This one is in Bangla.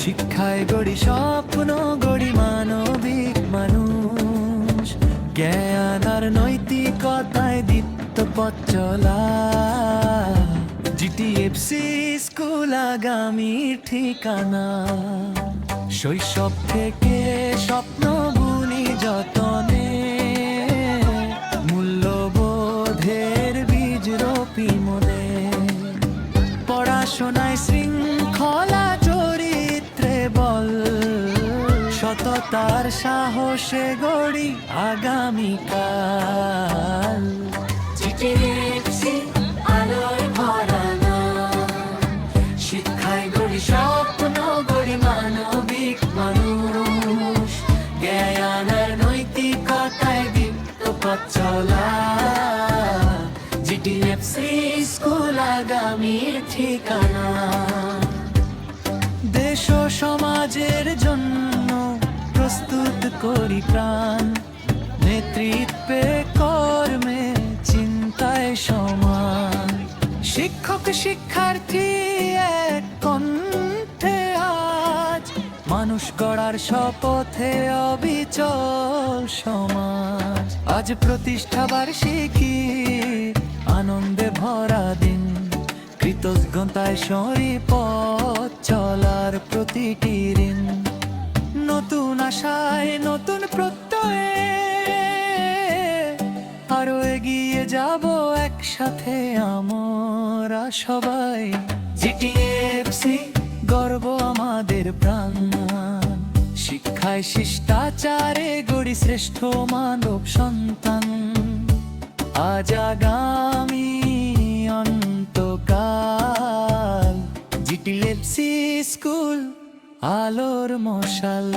শিক্ষায় গড়ি স্বপ্ন, গড়ি মানবিক মানুষ। জ্ঞান আর নৈতিকতায় দীপ্ত পথ চলা। জিটিএফসি স্কুল আগামীর ঠিকানা। শৈশব থেকে স্বপ্ন বুনি যতনে, মূল্যবোধের বীজ রোপি মনে। পড়াশোনায় শৃঙ্খলা, চরিত্রে বল, সততার সাহসে গড়ি আগামীকাল। জিটিএফসি আলোয় ভরা নাম, শিক্ষায় গড়ি স্বপ্ন, গড়ি মানবিক মানুষ। জ্ঞান আর নৈতিকতায় দীপ্ত পথ চলা। জিটিএফসি স্কুল আগামীর ঠিকানা। দেশ ও সমাজের জন্য প্রস্তুত করি প্রাণ। নেতৃত্বে, কর্মে, চিন্তায় সমান। শিক্ষক শিক্ষার্থী এক কণ্ঠে আজ, মানুষ গড়ার শপথে অবিচল সমাজ। আজ প্রতিষ্ঠা বার্ষিকী, আনন্দে ভরা দিন। কৃতজ্ঞতায় সরি পথ চলার প্রতিটি ঋণ। নতুন আশায়, নতুন প্রত্যয়ে আরো এগিয়ে যাব একসাথে আমরা সবাই। জিটিএফসি গর্ব আমাদের প্রাণ। শিক্ষায় শিষ্টাচারে গড়ি শ্রেষ্ঠ মানব সন্তান। আজ আগামী অন্তকাল, জিটিএফসি স্কুল আলোর মশাল।